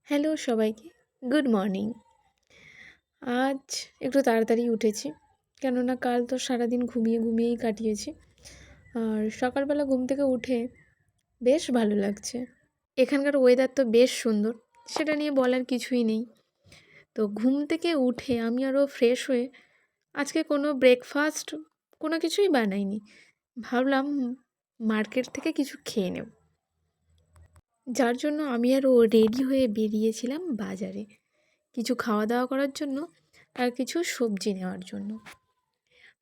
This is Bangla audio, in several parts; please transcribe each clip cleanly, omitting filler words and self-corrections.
হ্যালো সবাইকে, গুড মর্নিং। আজ একটু তাড়াতাড়ি উঠেছি, কেননা কাল তো সারাদিন ঘুমিয়েই কাটিয়েছি। আর সকালবেলা ঘুম থেকে উঠে বেশ ভালো লাগছে। এখানকার ওয়েদার তো বেশ সুন্দর, সেটা নিয়ে বলার কিছুই নেই। তো ঘুম থেকে উঠে আমি আরও ফ্রেশ হয়ে আজকে কোনো ব্রেকফাস্ট কোনো কিছুই বানাইনি। ভাবলাম মার্কেট থেকে কিছু খেয়ে নেব, যার জন্য আমি আরও রেডি হয়ে বেরিয়েছিলাম বাজারে কিছু খাওয়া দাওয়া করার জন্য আর কিছু সবজি নেওয়ার জন্য।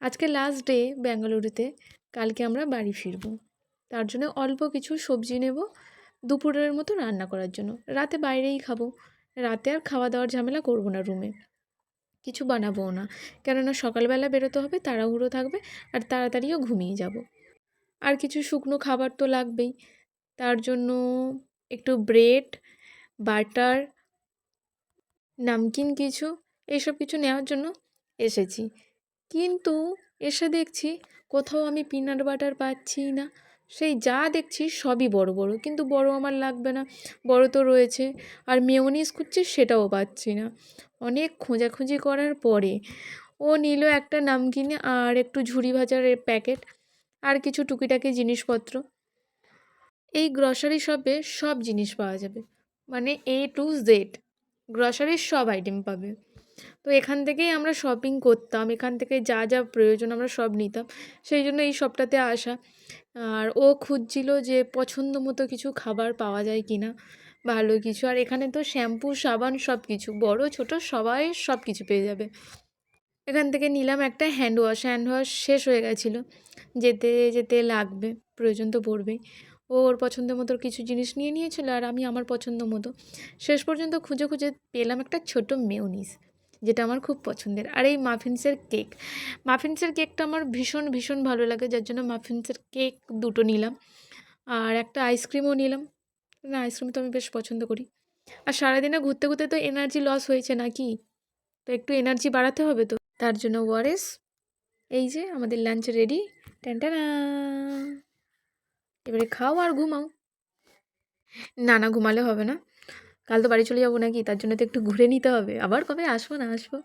আজকে লাস্ট ডে বেঙ্গালুরুতে, কালকে আমরা বাড়ি ফিরব। তার জন্য অল্প কিছু সবজি নেব দুপুরের মতো রান্না করার জন্য। রাতে বাইরেই খাবো, রাতে আর খাওয়া দাওয়ার ঝামেলা করব না, রুমে কিছু বানাবো না, কেননা সকালবেলা বেরোতে হবে, তাড়াহুড়ো থাকবে আর তাড়াতাড়িও ঘুমিয়ে যাব। আর কিছু শুকনো খাবার তো লাগবেই, তার জন্য একটু ব্রেড, বাটার, নামকিন কিছু এইসব কিছু নেওয়ার জন্য এসেছি। কিন্তু এসে দেখছি কোথাও আমি পিনাট বাটার পাচ্ছি না। সেই যা দেখছি সবই বড় বড়, কিন্তু বড় আমার লাগবে না, বড় তো রয়েছে। আর মেয়োনিজ খুঁজছি, সেটাও পাচ্ছি না। অনেক খোঁজাখুঁজি করার পরে ও নিল একটা নামকিন আর একটু ঝুরি ভাজার প্যাকেট আর কিছু টুকিটাকি জিনিসপত্র। এই গ্রসারি শপে সব জিনিস পাওয়া যাবে, মানে A to Z গ্রসারির সব আইটেম পাবে। তো এখান থেকেই আমরা শপিং করতাম, এখান থেকে যা যা প্রয়োজন আমরা সব নিতাম, সেই জন্য এই শপটাতে আসা। আর ও খুঁজছিল যে পছন্দ মতো কিছু খাবার পাওয়া যায় কি না, ভালো কিছু। আর এখানে তো শ্যাম্পু, সাবান সব কিছু, বড় ছোট সবাই সব কিছু পেয়ে যাবে। এখান থেকে নিলাম একটা হ্যান্ড ওয়াশ শেষ হয়ে গেছিলো, যেতে যেতে লাগবে, প্রয়োজন তো পড়বেই। ওর পছন্দ মতো কিছু জিনিস নিয়ে নিয়েছিল আর আমি আমার পছন্দ মতো। শেষ পর্যন্ত খুঁজে খুঁজে পেলাম একটা ছোট মেয়োনিজ, যেটা আমার খুব পছন্দের। আর এই মাফিন্সের কেকটা আমার ভীষণ ভীষণ ভালো লাগে, যার জন্য মাফিন্সের কেক দুটো নিলাম। আর একটা আইসক্রিমও নিলাম, না আইসক্রিম তো আমি বেশ পছন্দ করি। আর সারাদিনে ঘুরতে ঘুরতে তো এনার্জি লস হয়েছে নাকি, তো একটু এনার্জি বাড়াতে হবে, তো তার জন্য ওআরএস। এই যে আমাদের লাঞ্চ রেডি, টানটানা। এবারে খাও আর ঘুমাও। না না, ঘুমালে হবে না, কাল তো বাড়ি চলে যাবো নাকি, তার জন্য তো একটু ঘুরে নিতে হবে। আবার কবে আসবো না আসবো।